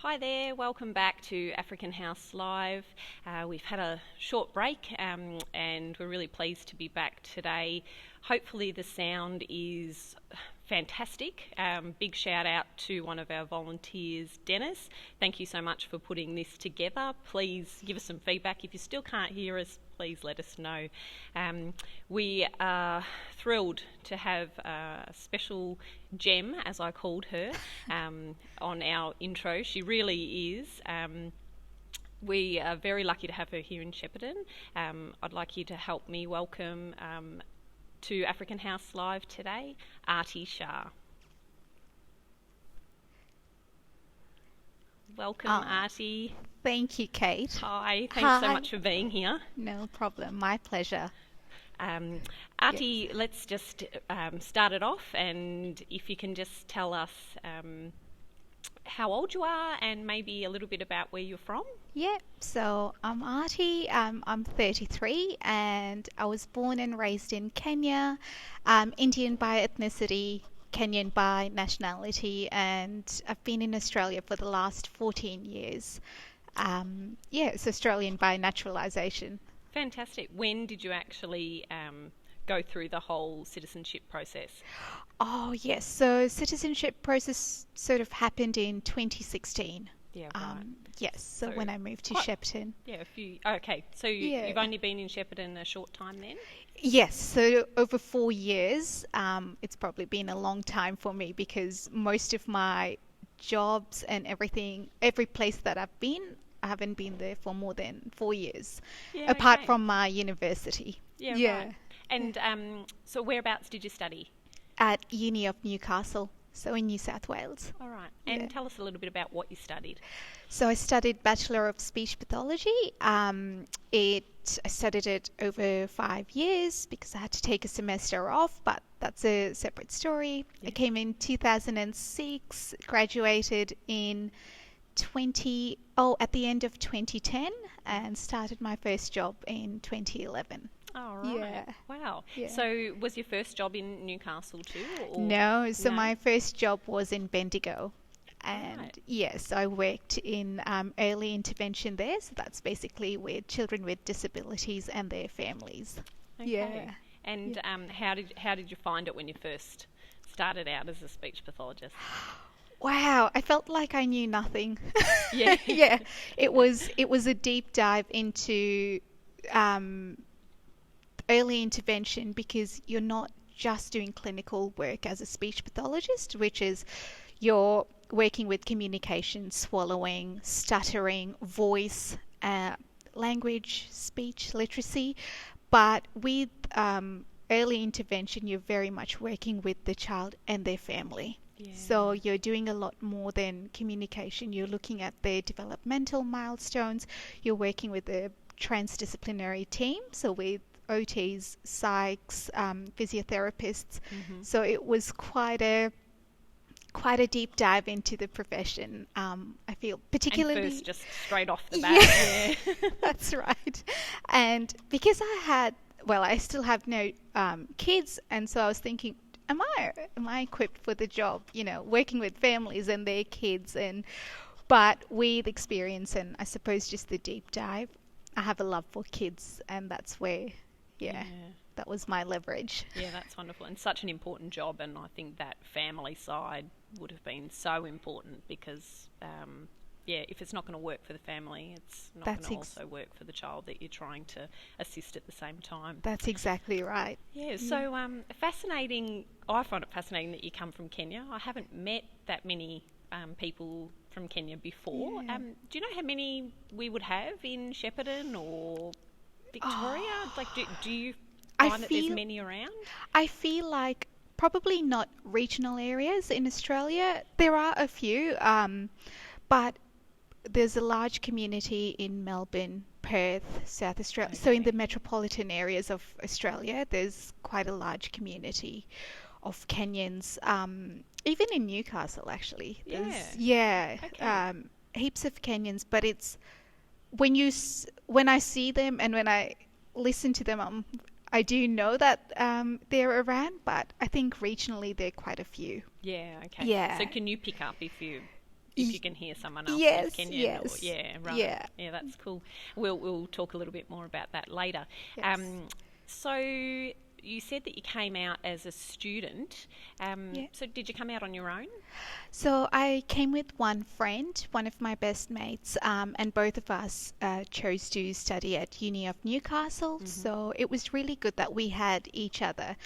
Hi there, welcome back to African House Live. We've had a short break and we're really pleased to be back today. Hopefully the sound is fantastic. Big shout out to one of our volunteers, Dennis. Thank you so much for putting this together. Please give us some feedback. If you still can't hear us, please let us know. We are thrilled to have a special gem, as I called her, on our intro. She really is. We are very lucky to have her here in Shepparton. I'd like you to help me welcome to African House Live today, Arti Shah. Welcome, Arti. Thank you, Kate. Hi, thanks so much for being here. No problem, my pleasure. Arti, let's just start it off, and if you can just tell us how old you are and maybe a little bit about where you're from. Yeah, so I'm Arti, I'm 33 and I was born and raised in Kenya, Indian by ethnicity, Kenyan by nationality, and I've been in Australia for the last 14 years. It's Australian by naturalisation. Fantastic. When did you actually go through the whole citizenship process? Oh, yes. So citizenship process sort of happened in 2016. Yeah, right. Yes, so when I moved to Shepparton. Yeah, okay, so you've only been in Shepparton a short time then? Yes, so over 4 years. It's probably been a long time for me because most of my jobs and everything, every place that I've been, I haven't been there for more than 4 years, apart from my university. Yeah. Right. And so whereabouts did you study? At Uni of Newcastle, so in New South Wales. All right. And tell us a little bit about what you studied. So I studied Bachelor of Speech Pathology. I studied it over 5 years because I had to take a semester off, but that's a separate story. Yeah. I came in 2006, graduated in at the end of 2010, and started my first job in 2011. Oh, right. Yeah. Wow. Yeah. So was your first job in Newcastle too? No, my first job was in Bendigo. And yes, I worked in early intervention there. So that's basically with children with disabilities and their families. Okay. Yeah. And how did you find it when you first started out as a speech pathologist? Wow, I felt like I knew nothing. Yeah. Yeah. It was a deep dive into early intervention because you're not just doing clinical work as a speech pathologist, which is you're working with communication, swallowing, stuttering, voice, language, speech, literacy. But with early intervention, you're very much working with the child and their family. Yeah. So you're doing a lot more than communication. You're looking at their developmental milestones. You're working with a transdisciplinary team, so with OTs, psychs, physiotherapists. Mm-hmm. So it was quite a deep dive into the profession. I feel particularly and first just straight off the bat. Yeah. That's right. And because I still have no kids, and so I was thinking, am I equipped for the job? Working with families and their kids, but with experience and I suppose just the deep dive, I have a love for kids, and that's where. Yeah, that was my leverage. Yeah, that's wonderful, and such an important job, and I think that family side would have been so important because, if it's not going to work for the family, it's not going to also work for the child that you're trying to assist at the same time. That's exactly right. Yeah, so fascinating. I find it fascinating that you come from Kenya. I haven't met that many people from Kenya before. Yeah. Do you know how many we would have in Shepparton or Victoria? Do you find that there's many around? I feel like probably not regional areas in Australia. There are a few, but there's a large community in Melbourne, Perth, South Australia. Okay. So in the metropolitan areas of Australia, there's quite a large community of Kenyans. Even in Newcastle, actually. Heaps of Kenyans, but it's when I see them and when I listen to them, I do know that they're around, but I think regionally there are quite a few. Yeah, okay. Yeah. So can you pick up if you if you can hear someone else Yes, who's Kenyan. yes. Yeah, right. Yeah. Yeah, that's cool. We'll talk a little bit more about that later. Yes. So you said that you came out as a student. Yeah. So did you come out on your own? So I came with one friend, one of my best mates, and both of us chose to study at Uni of Newcastle. So it was really good that we had each other,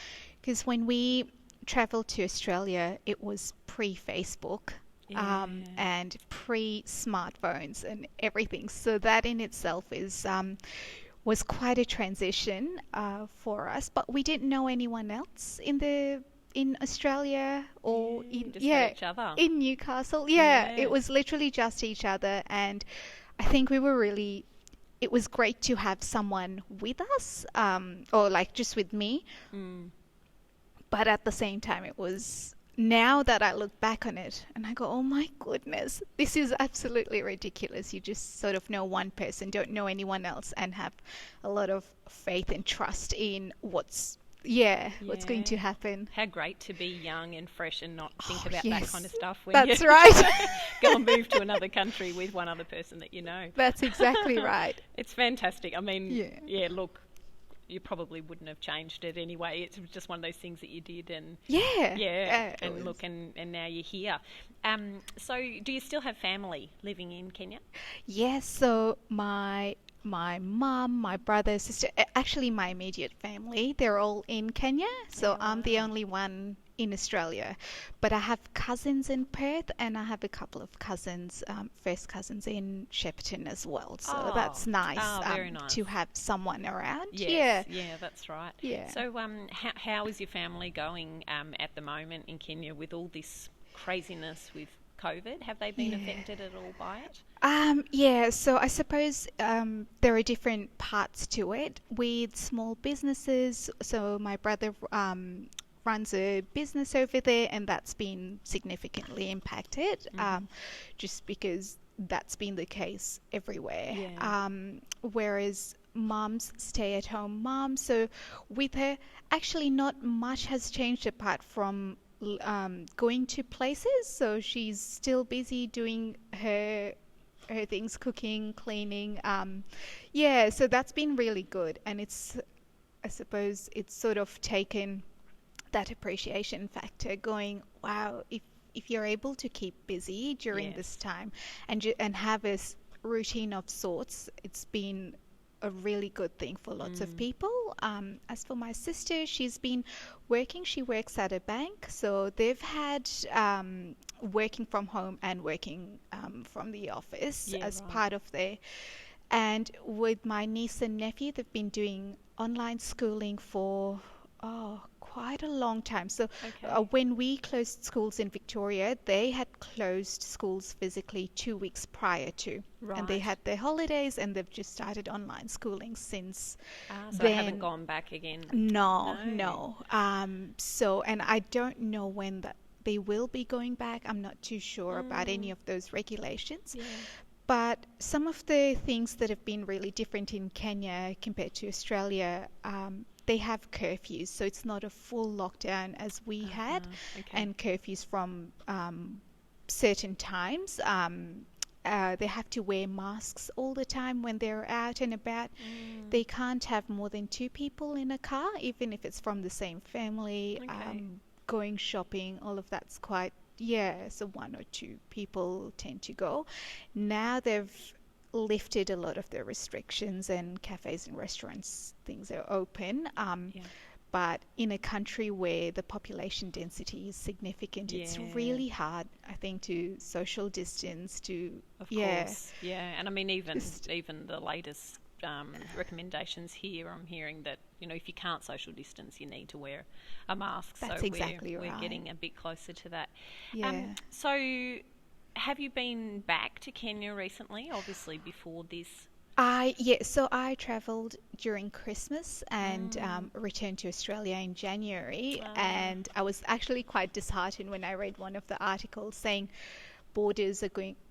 because when we traveled to Australia, it was pre-Facebook. And pre-smartphones and everything. So that in itself was quite a transition for us. But we didn't know anyone else in Australia or Just had each other. in Newcastle. It was literally just each other, and I think it was great to have someone with us, or like just with me. But at the same time, it was, now that I look back on it and I go, oh my goodness, this is absolutely ridiculous. You just sort of know one person, don't know anyone else, and have a lot of faith and trust in what's going to happen. How great to be young and fresh and not think about that kind of stuff when That's you right. go and move to another country with one other person that you know. That's exactly right. It's fantastic. I mean, look, you probably wouldn't have changed it anyway. It's just one of those things that you did, and and now you're here. So do you still have family living in Kenya? Yes. So my mum, my brother, sister, actually my immediate family, they're all in Kenya. So I'm the only one in Australia. But I have cousins in Perth, and I have a couple of cousins, first cousins in Shepparton as well. So that's nice, very nice to have someone around. Yes, yeah, that's right. Yeah. So how is your family going at the moment in Kenya with all this craziness with COVID? Have they been affected at all by it? So I suppose there are different parts to it. With small businesses, so my brother runs a business over there, and that's been significantly impacted, just because that's been the case everywhere. Whereas mum's stay-at-home mum, so with her, actually not much has changed apart from going to places. So she's still busy doing her things, cooking, cleaning. So that's been really good, and I suppose it's sort of taken that appreciation factor, going, wow, if you're able to keep busy during this time and have a routine of sorts, it's been a really good thing for lots of people. As for my sister, she's been working. She works at a bank, so they've had working from home and working from the office as part of their. And with my niece and nephew, they've been doing online schooling for quite a long time. So when we closed schools in Victoria, they had closed schools physically 2 weeks prior to. And they had their holidays, and they've just started online schooling since so then. they haven't gone back again? No. So, and I don't know when they will be going back. I'm not too sure about any of those regulations. But some of the things that have been really different in Kenya compared to Australia, they have curfews, so it's not a full lockdown as we had, and curfews from certain times. They have to wear masks all the time when they're out and about. They can't have more than 2 people in a car, even if it's from the same family. Going shopping, all of that's quite, so 1 or 2 people tend to go. Now they've lifted a lot of the restrictions, and cafes and restaurants, things are open. But in a country where the population density is significant, it's really hard, I think, to social distance. Of course, and I mean even the latest recommendations here, I'm hearing that if you can't social distance, you need to wear a mask. That's so exactly we're right. getting a bit closer to that. So have you been back to Kenya recently, obviously before this? So I travelled during Christmas and returned to Australia in January, and I was actually quite disheartened when I read one of the articles saying borders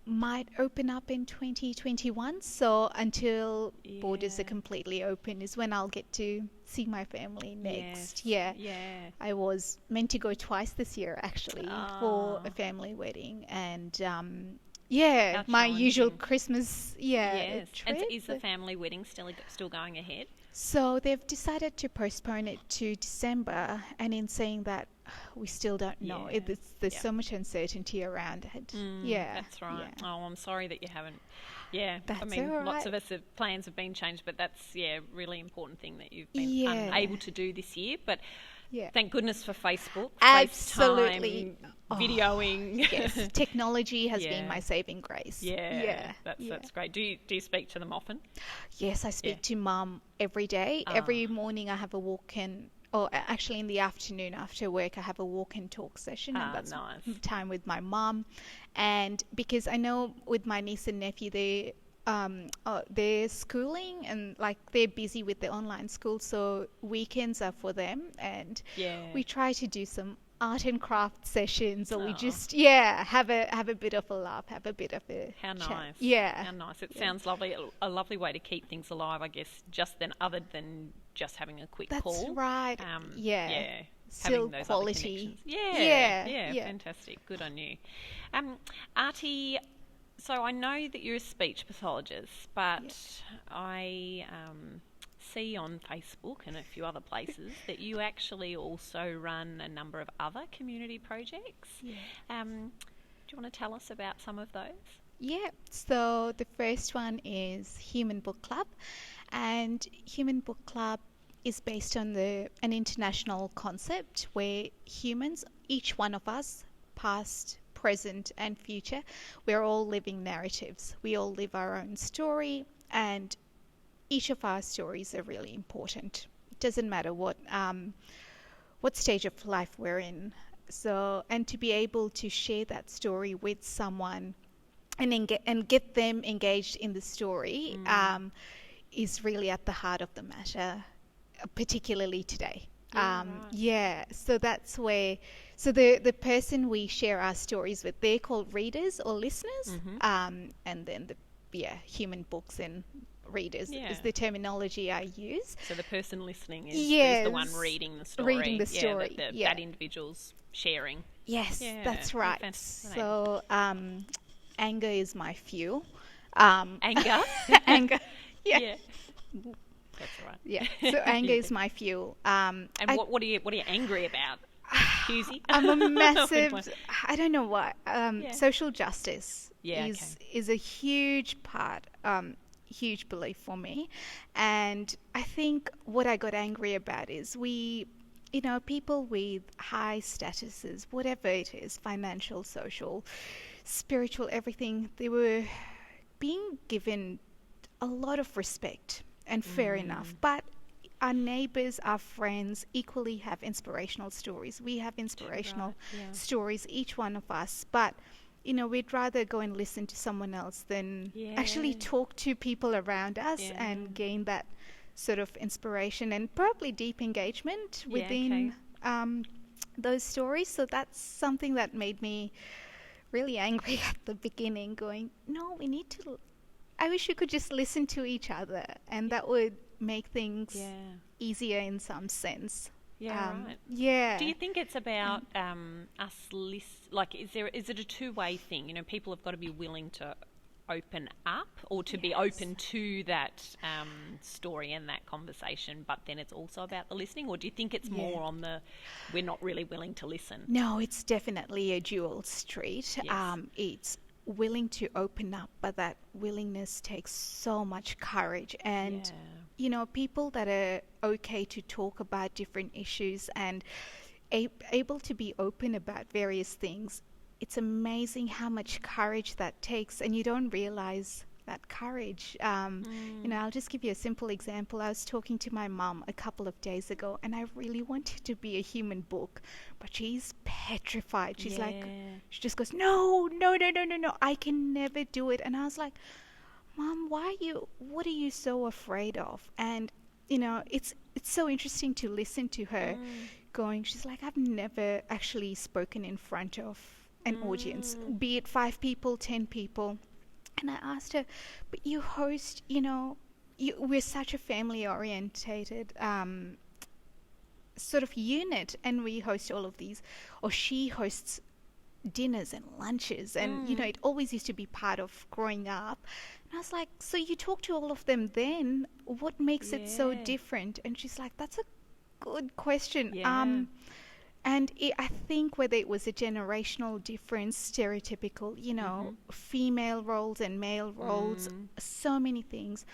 might open up in 2021. So until borders are completely open is when I'll get to see my family next. I was meant to go twice this year actually for a family wedding, and Yeah, How my usual challenging. Christmas, Yes. And trip. is the family wedding still going ahead? So they've decided to postpone it to December, and in saying that, we still don't know. Yeah. There's Yeah. so much uncertainty around it. Yeah, That's right. yeah. Oh, I'm sorry that you haven't. Yeah, I That's mean, all lots right. of us have, plans have been changed, but that's really important thing that you've been Yeah, unable to do this year. But yeah. thank goodness for Facebook, Absolutely. FaceTime, Oh, videoing. yes. Technology has been Yeah, my saving grace. yeah, Yeah, that's yeah. that's great. Do you speak to them often? Yes, I Yeah. speak to mum every day. Ah, Every morning I have a walk in, or actually in the afternoon after work, I have a walk and talk session, and that's nice. time with my mum. And because I know with my niece and nephew, they're schooling and like they're busy with the online school, so weekends are for them, and Yeah. we try to do some art and craft sessions, or we Oh, just have a bit of a laugh, have a bit of a how chat. nice. Yeah. How nice. It Yeah. sounds lovely. A lovely way to keep things alive, I guess, just then, other than just having a quick That's call. right. Yeah. Yeah. Still Having those other quality. connections. Yeah. Yeah. Yeah. Yeah. Fantastic. Good on you. Artie, so I know that you're a speech pathologist, Yeah. but I see on Facebook and a few other places that you actually also run a number of other community projects. Yeah. Do you want to tell us about some of those? Yeah. So the first one is Human Book Club, and Human Book Club is based on an international concept where humans, each one of us, past, present, and future, we're all living narratives. We all live our own story, and each of our stories are really important. It doesn't matter what stage of life we're in. So, and to be able to share that story with someone and get them engaged in the story is really at the heart of the matter, particularly today. Yeah, right. Yeah, so that's where, so the person we share our stories with, they're called readers or listeners, and then human books and readers Yeah. is the terminology I use. So the person listening is the one Yes, reading the story. reading the story. Yeah, Yeah. that individual's sharing. Yes, Yeah, that's right. fascinating. So, anger is my fuel. Anger. Anger. Yeah. Yeah. That's right. Yeah. So anger is my fuel. And what are you angry about, Husey? I'm a massive, I don't know what, Yeah. social justice Yeah, is a huge part, huge belief for me. And I think what I got angry about is people with high statuses, whatever it is, financial, social, spiritual, everything, they were being given a lot of respect, and fair enough. But our neighbors, our friends equally have inspirational stories. We have inspirational stories, each one of us. But, we'd rather go and listen to someone else than actually talk to people around us and gain that sort of inspiration and probably deep engagement within those stories. So that's something that made me really angry at the beginning, going, no, I wish we could just listen to each other, and that would make things easier in some sense. Yeah, right. Yeah. Do you think it's about us like is it a two-way thing? People have got to be willing to open up or to be open to that story and that conversation, but then it's also about the listening? Or do you think it's more on we're not really willing to listen? No, it's definitely a dual street. Yes. It's willing to open up, but that willingness takes so much courage. And people that are okay to talk about different issues and able to be open about various things, it's amazing how much courage that takes, and you don't realize that courage. I'll just give you a simple example. I was talking to my mum a couple of days ago, and I really wanted to be a human book, but she's petrified. She's like, she just goes, no, I can never do it. And I was like, Mom, what are you so afraid of? And, it's so interesting to listen to her going, she's like, I've never actually spoken in front of an audience, be it 5 people, 10 people. And I asked her, but you host, we're such a family orientated sort of unit, and we host all of these, or she hosts dinners and lunches, and it always used to be part of growing up. And I was like, so you talk to all of them then, what makes it so different? And she's like, that's a good question. And I think whether it was a generational difference, stereotypical, female roles and male roles, so many things.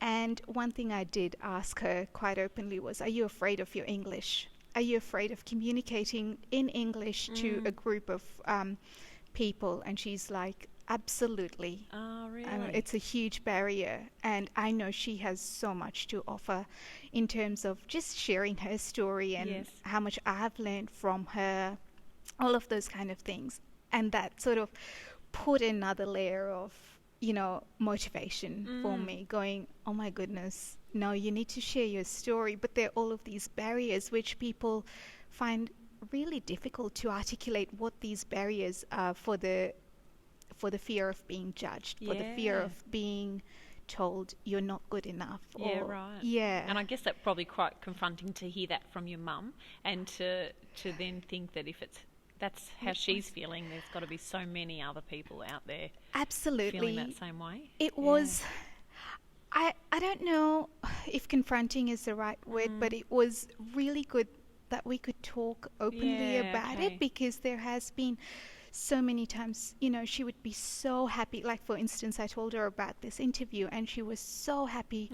And one thing I did ask her quite openly was, are you afraid of your English? Are you afraid of communicating in English to a group of people? And she's like, absolutely. Oh, really? It's a huge barrier. And I know she has so much to offer in terms of just sharing her story and how much I've learned from her, all of those kind of things. And that sort of put another layer of, motivation for me, going, oh my goodness, no, you need to share your story. But there are all of these barriers which people find really difficult to articulate what these barriers are, for the fear of being judged, for the fear of being told you're not good enough. Right. Yeah. And I guess that's probably quite confronting to hear that from your mum, and to then think that if that's how she's feeling, there's got to be so many other people out there absolutely feeling that same way. It was, I don't know if confronting is the right word, but it was really good that we could talk openly about it, because there has been so many times, she would be so happy. Like, for instance, I told her about this interview and she was so happy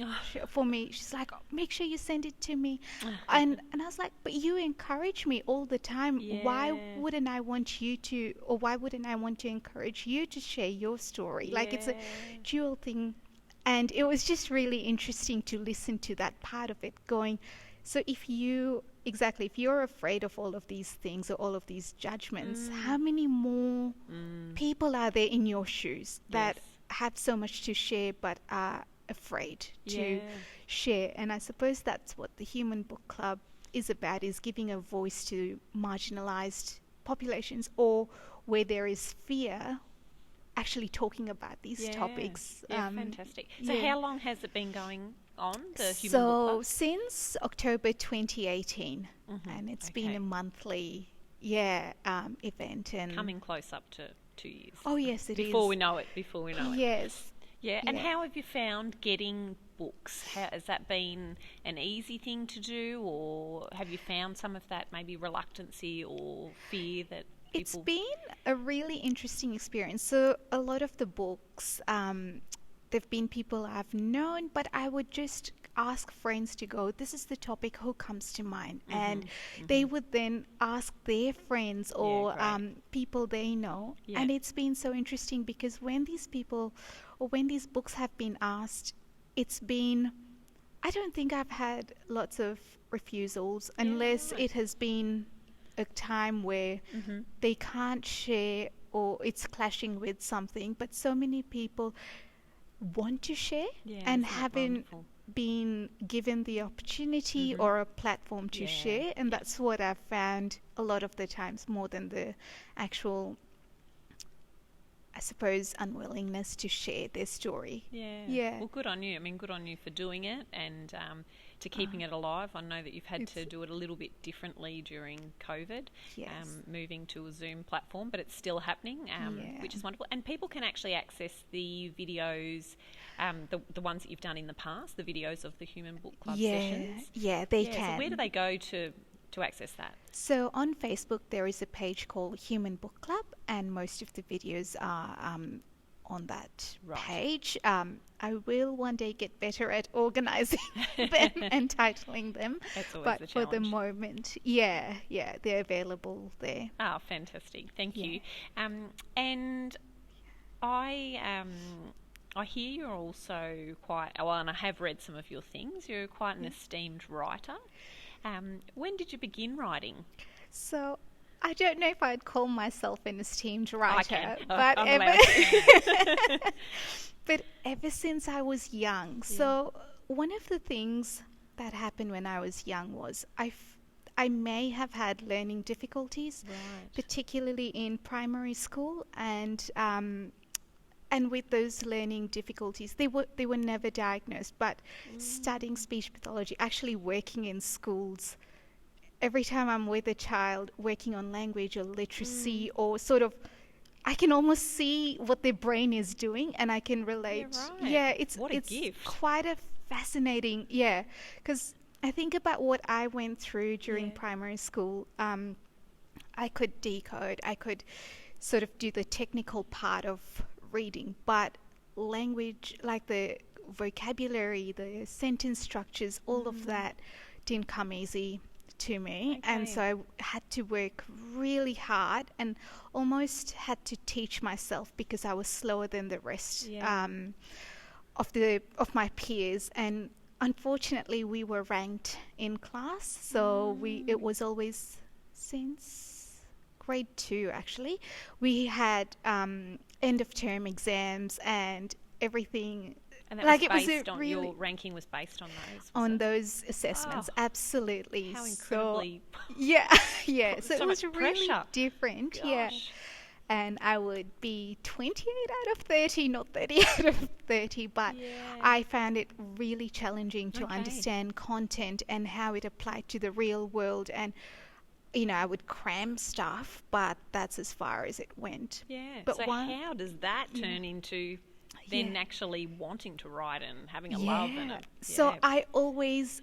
for me. She's like, oh, make sure you send it to me. And I was like, but you encourage me all the time. Why wouldn't I want you to, or why wouldn't I want to encourage you to share your story? Like, it's a dual thing. And it was just really interesting to listen to that part of it, going, so if you're afraid of all of these things or all of these judgments, how many more people are there in your shoes that have so much to share but are afraid to share? And I suppose that's what the Human Book Club is about, is giving a voice to marginalized populations, or where there is fear, actually talking about these topics. Fantastic. So how long has it been going on, the Human Book Club? Since October 2018, and it's been a monthly event, and coming close up to 2 years. Oh yes, it is. Before we know it. Yes. Yeah. And how have you found getting books? Has that been an easy thing to do, or have you found some of that maybe reluctancy or fear that people... It's been a really interesting experience. So a lot of the books, there've been people I've known, but I would just ask friends to go, this is the topic, who comes to mind? And they would then ask their friends or people they know. And it's been so interesting, because when these people, or when these books have been asked, it's been, I don't think I've had lots of refusals, unless it has been a time where they can't share, or it's clashing with something. But so many people want to share and haven't been given the opportunity or a platform to share, and that's what I've found a lot of the times, more than the actual, I suppose, unwillingness to share their story. Well, good on you. I mean, good on you for doing it, and to keeping it alive. I know that you've had to do it a little bit differently during COVID, moving to a Zoom platform, but it's still happening, which is wonderful. And people can actually access the videos, the ones that you've done in the past, the videos of the Human Book Club sessions. Yeah, they can. So where do they go to access that? So on Facebook there is a page called Human Book Club, and most of the videos are on that page. I will one day get better at organising them and titling them. That's always but the for challenge. the moment, they're available there. Oh, fantastic. Thank you. And I hear you're also quite, well, and I have read some of your things, you're quite an esteemed writer. When did you begin writing? So I don't know if I'd call myself an esteemed writer, but but ever since I was young. So one of the things that happened when I was young was I may have had learning difficulties, particularly in primary school, and with those learning difficulties, they were never diagnosed. But studying speech pathology, actually working in schools, every time I'm with a child working on language or literacy or sort of, I can almost see what their brain is doing and I can relate. Yeah, right. Yeah, What a it's gift. quite a fascinating, yeah, because I think about what I went through during Yeah. primary school. I could decode, I could sort of do the technical part of reading, but language, like the vocabulary, the sentence structures, all of that didn't come easy to me. And Okay. so I had to work really hard and almost had to teach myself because I was slower than the rest Yeah. of my peers. And unfortunately, we were ranked in class, so it was always since grade 2 actually. We had end of term exams and everything. And that Like was it was based on really your ranking was based on those. on Was it? those assessments, Oh, absolutely. how So incredibly yeah, yeah. So so it was much really pressure. different. Yeah. Gosh. And I would be 28 out of 30, not 30 out of 30, but Yeah. I found it really challenging to Okay. understand content and how it applied to the real world. And, I would cram stuff, but that's as far as it went. Yeah. But So how does that Yeah. turn into then Yeah. actually wanting to write and having a love and a So yeah. I always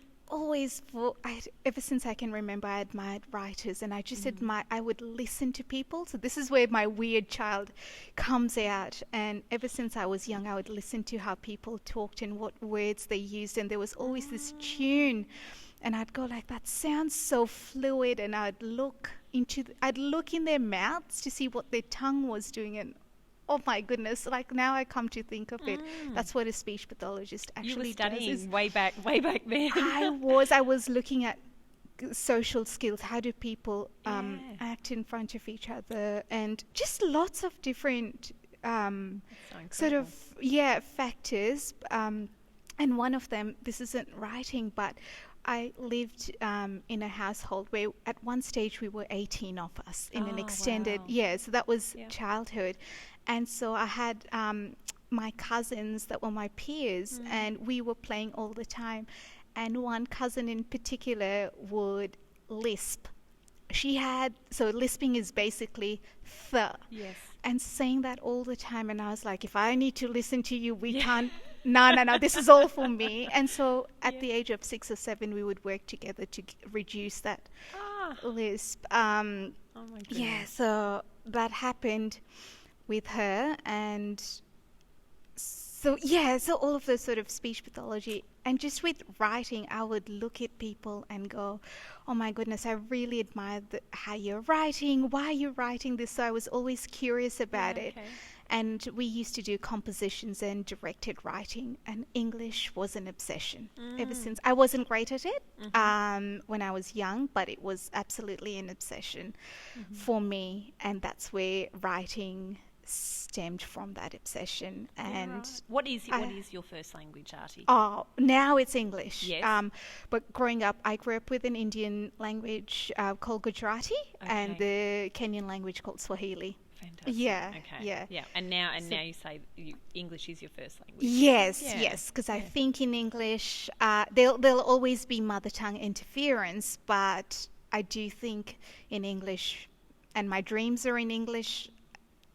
ever since I can remember, I admired writers, and I just I would listen to people. So this is where my weird child comes out. And ever since I was young, I would listen to how people talked and what words they used. And there was always this tune, and I'd go like, that sounds so fluid. And I'd look in their mouths to see what their tongue was doing, and oh my goodness, like now I come to think of it, that's what a speech pathologist You were actually studying does. way back then. I was looking at social skills. How do people act in front of each other, and just lots of different sort of factors. And one of them, this isn't writing, but I lived in a household where at one stage we were 18 of us in an extended, wow. so that was Yeah. childhood. And so I had my cousins that were my peers, and we were playing all the time. And one cousin in particular would lisp. So lisping is basically th. Yes. And saying that all the time. And I was like, if I need to listen to you, we can't. No, this is all for me. And so at the age of 6 or 7, we would work together to reduce that lisp. Oh my goodness. Yeah, so that happened with her. And so all of those sort of speech pathology. And just with writing, I would look at people and go, oh my goodness, I really admire how you're writing. Why are you writing this? So I was always curious about it. Okay. And we used to do compositions and directed writing, and English was an obsession ever since. I wasn't great at it when I was young, but it was absolutely an obsession for me. And that's where writing stemmed from, that obsession. And Right. What is your first language, Arti? oh, now it's English. Yes. But growing up, I grew up with an Indian language called Gujarati and the Kenyan language called Swahili. Fantastic. Yeah, Okay. yeah. And now you say English is your first language. Yes, Yeah. yes, because I think in English there'll always be mother tongue interference, but I do think in English, and my dreams are in English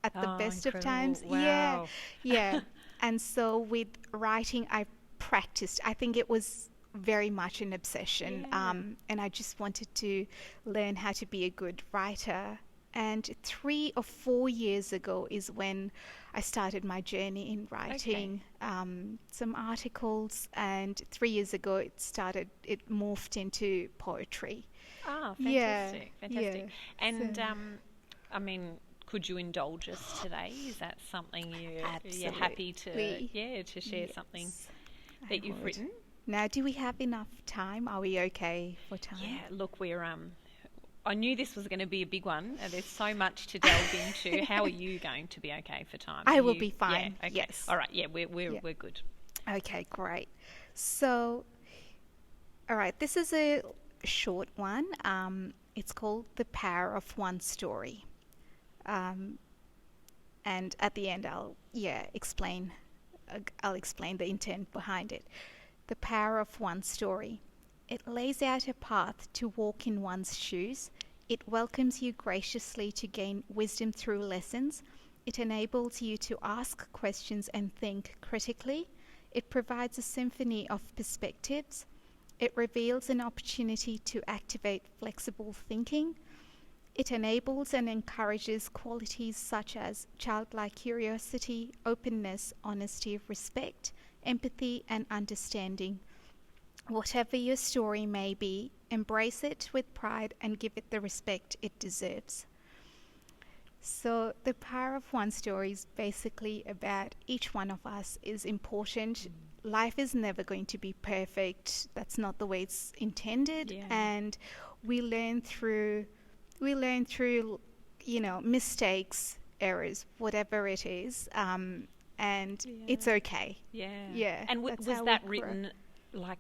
at the best of incredible. times. Wow. Yeah. And so with writing, I practiced. I think it was very much an obsession, and I just wanted to learn how to be a good writer. And 3 or 4 years ago is when I started my journey in writing some articles, and 3 years ago it morphed into poetry. Ah, Yeah, fantastic. yeah. And So- I mean, could you indulge us today? Is that something you're happy to Absolutely. to share something Yes, that I you've would. written? Now, do we have enough time? Are we okay for time? Yeah, look, we're I knew this was going to be a big one. There's so much to delve into. How are you going to be okay for time? I Are will you- be fine. Yeah, okay. Yes. All right. Yeah, we're good. Okay, great. So, all right, this is a short one. It's called The Power of One Story. And at the end, I'll explain the intent behind it. The power of one story. It lays out a path to walk in one's shoes. It welcomes you graciously to gain wisdom through lessons. It enables you to ask questions and think critically. It provides a symphony of perspectives. It reveals an opportunity to activate flexible thinking. It enables and encourages qualities such as childlike curiosity, openness, honesty, respect, empathy, and understanding. Whatever your story may be, embrace it with pride and give it the respect it deserves. So the power of one story is basically about each one of us is important. Life is never going to be perfect. That's not the way it's intended. Yeah. And we learn through mistakes, errors, whatever it is. And it's okay. Yeah. Yeah. And that's was how that we grow. written, like,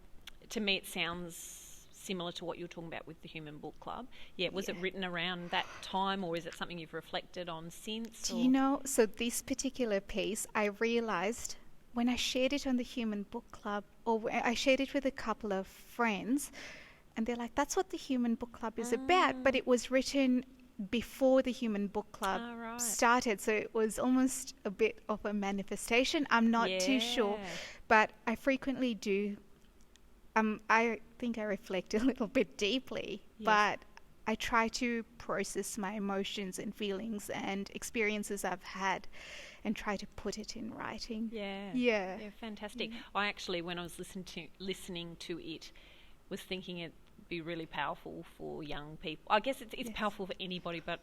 to me it sounds similar to what you were talking about with the Human Book Club. Yeah, was it written around that time, or is it something you've reflected on since? Do you know, so this particular piece, I realised when I shared it on the Human Book Club, or I shared it with a couple of friends, and they're like, that's what the Human Book Club is about. But it was written before the Human Book Club started, so it was almost a bit of a manifestation. I'm not too sure, but I frequently do. I think I reflect a little bit deeply, but I try to process my emotions and feelings and experiences I've had and try to put it in writing. Yeah, fantastic. I actually, when I was listening to it, was thinking it'd be really powerful for young people. I guess it's powerful for anybody, but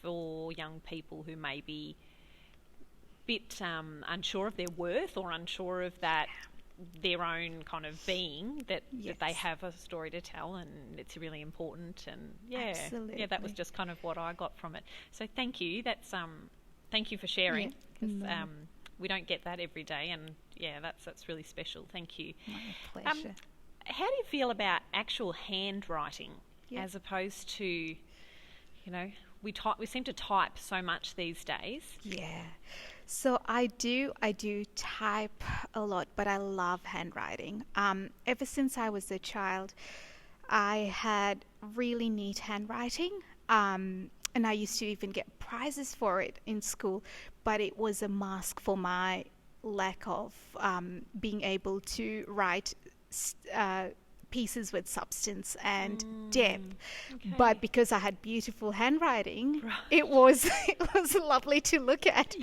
for young people who may be a bit unsure of their worth or unsure of that their own kind of being, that they have a story to tell, and it's really important. And Absolutely. That was just kind of what I got from it. So thank you. That's thank you for sharing. We don't get that every day, and that's really special. Thank you. My pleasure. How do you feel about actual handwriting as opposed to, we seem to type so much these days? Yeah. So I do type a lot, but I love handwriting. Ever since I was a child, I had really neat handwriting, and I used to even get prizes for it in school, but it was a mask for my lack of being able to write pieces with substance and depth. But because I had beautiful handwriting, it was lovely to look at.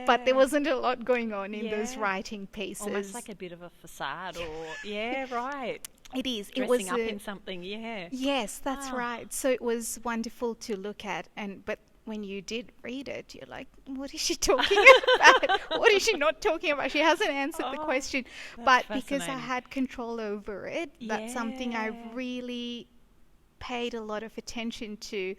But there wasn't a lot going on in those writing pieces. Almost like a bit of a facade, or right. It is. Dressing it was up in something. Yes, that's right. So it was wonderful to look at, but when you did read it, you're like, what is she talking about? What is she not talking about? She hasn't answered the question. But because I had control over it, that's something I really paid a lot of attention to.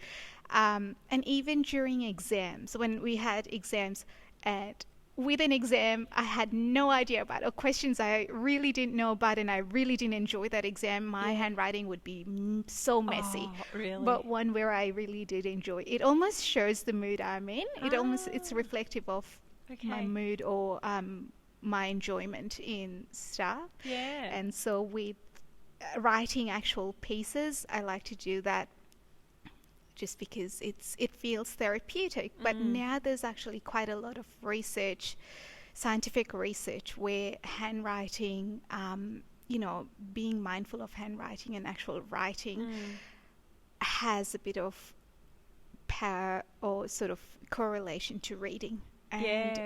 And even during exams, when we had exams, and with an exam I had no idea about, or questions I really didn't know about, and I really didn't enjoy that exam, my handwriting would be so messy. Really? But one where I really did enjoy, it almost shows the mood I'm in. It's reflective of my mood or my enjoyment in stuff. And so with writing actual pieces, I like to do that just because it feels therapeutic. But now there's actually quite a lot of research, scientific research, where handwriting, being mindful of handwriting and actual writing has a bit of power or sort of correlation to reading. And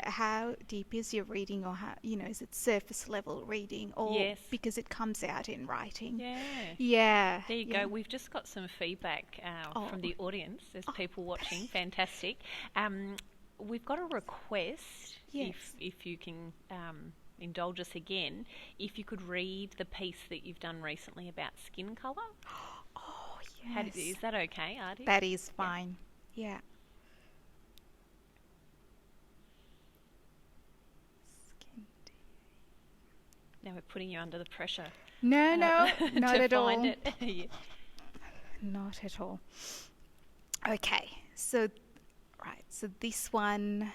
how deep is your reading, or how, is it surface level reading, or because it comes out in writing? There you go. We've just got some feedback from the audience. There's people watching. Fantastic. We've got a request. If you can indulge us again, if you could read the piece that you've done recently about skin colour. Is that okay, Arti? That is fine. Now we're putting you under the pressure. No, not at all. Find it. Not at all. Okay, so this one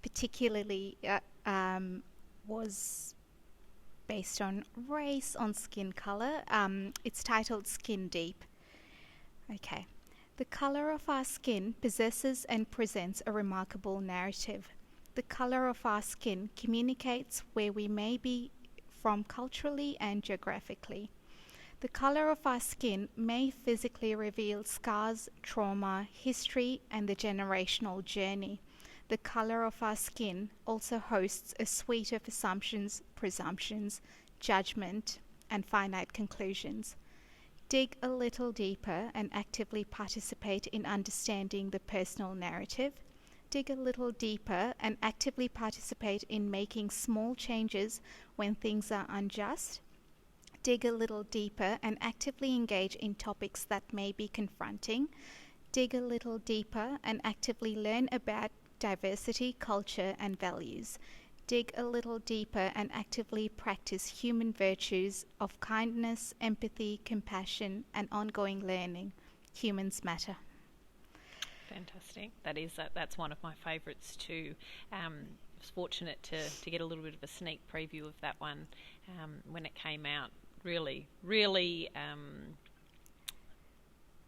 particularly was based on race, on skin color. It's titled Skin Deep. Okay. The color of our skin possesses and presents a remarkable narrative. The color of our skin communicates where we may be from culturally and geographically. The color of our skin may physically reveal scars, trauma, history, and the generational journey. The color of our skin also hosts a suite of assumptions, presumptions, judgment, and finite conclusions. Dig a little deeper and actively participate in understanding the personal narrative. Dig a little deeper and actively participate in making small changes when things are unjust. Dig a little deeper and actively engage in topics that may be confronting. Dig a little deeper and actively learn about diversity, culture, and values. Dig a little deeper and actively practice human virtues of kindness, empathy, compassion, and ongoing learning. Humans matter. Fantastic. That's one of my favourites too. I was fortunate to get a little bit of a sneak preview of that one when it came out. Really, really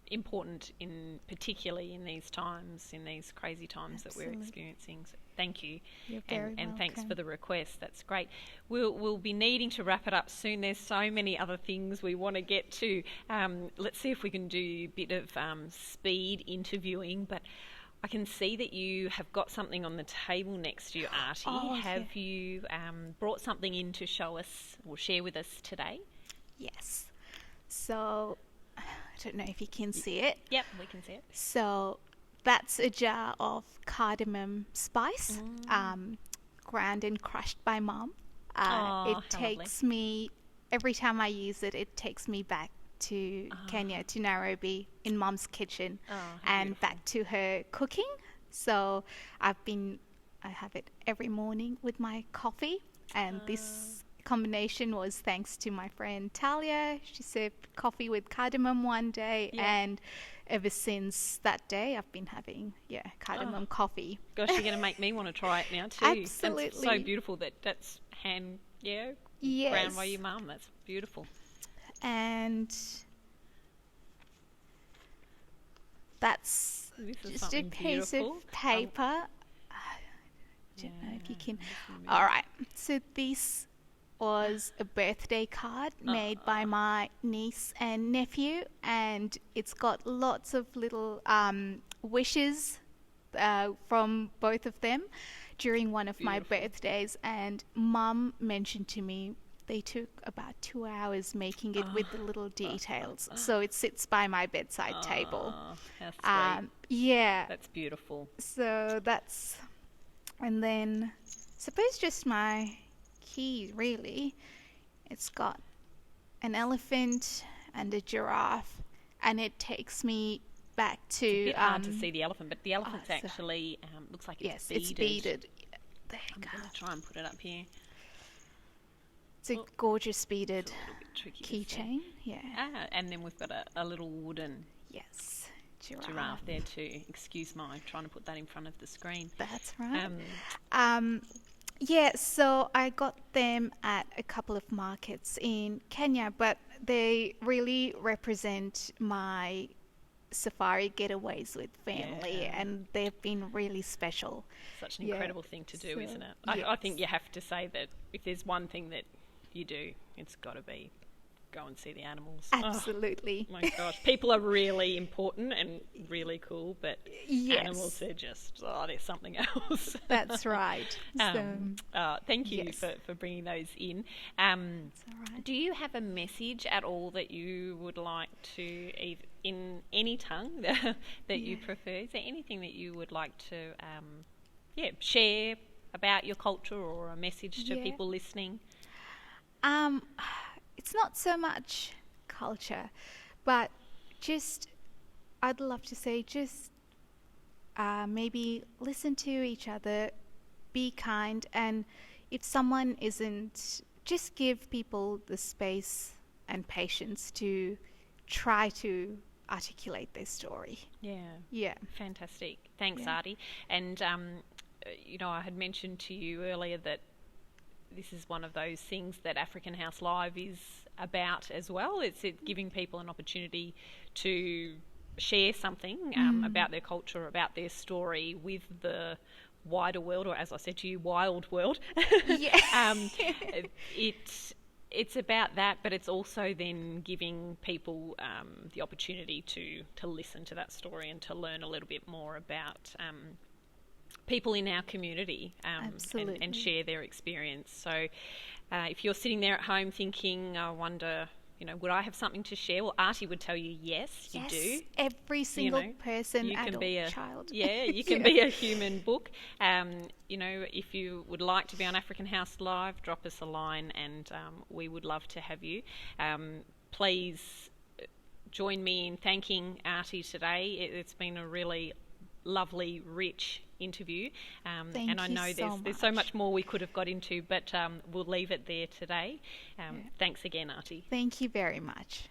important, particularly in these times, in these crazy times that we're experiencing. So thank you. You're very and thanks welcome. for the request. That's great. We'll be needing to wrap it up soon. There's so many other things we want to get to. Let's see if we can do a bit of speed interviewing, but I can see that you have got something on the table next to you, Arti. Have you brought something in to show us or share with us today? Yes. So, I don't know if you can see it. Yep, we can see it. So, that's a jar of cardamom spice, ground and crushed by Mum. It takes me, every time I use it, it takes me back to Kenya, to Nairobi, in Mum's kitchen, and back to her cooking. So, I have it every morning with my coffee, and this combination was thanks to my friend Talia. She served coffee with cardamom one day, and ever since that day I've been having cardamom coffee. Gosh, you're going to make me want to try it now too. Absolutely. And it's so beautiful that's hand ground by your mum. That's beautiful. And that's just a piece of paper. I don't know if you can. All right, so this was a birthday card made by my niece and nephew, and it's got lots of little wishes from both of them during one of my birthdays, and Mum mentioned to me they took about 2 hours making it with the little details, so it sits by my bedside table. That's sweet. Yeah, that's beautiful. So that's, and then suppose just my key, really. It's got an elephant and a giraffe, and it takes me back to... It's a bit hard to see the elephant, but the elephant's actually looks like it's beaded. Yes, it's beaded. There you go. I'm going to try and put it up here. It's a gorgeous beaded keychain. Yeah. And then we've got a little wooden giraffe there too. Excuse my trying to put that in front of the screen. That's right. Yeah, so I got them at a couple of markets in Kenya, but they really represent my safari getaways with family, and they've been really special. Such an incredible thing to do, isn't it? I think you have to say that if there's one thing that you do, it's got to be go and see the animals. Absolutely. Oh my gosh, people are really important and really cool, but animals are just they're something else. That's right. Thank you for bringing those in. Do you have a message at all that you would like to, in any tongue that you prefer? Is there anything that you would like to share about your culture, or a message to people listening? It's not so much culture, but just, I'd love to say, just maybe listen to each other, be kind, and if someone isn't, just give people the space and patience to try to articulate their story. Yeah. Fantastic. Thanks, Arti. And, I had mentioned to you earlier that this is one of those things that African House Live is about as well. It's giving people an opportunity to share something about their culture, about their story with the wider world, or as I said to you, wild world. Yeah. It's about that, but it's also then giving people the opportunity to listen to that story and to learn a little bit more about people in our community and share their experience. So if you're sitting there at home thinking, I wonder, would I have something to share? Well, Arti would tell you, yes, you do. Every single person, you adult, can be child. Yeah, you can be a human book. If you would like to be on African House Live, drop us a line and we would love to have you. Please join me in thanking Arti today. It's been a really lovely, rich interview, and I know there's so much more we could have got into, but we'll leave it there today. Thanks again, Arti. Thank you very much.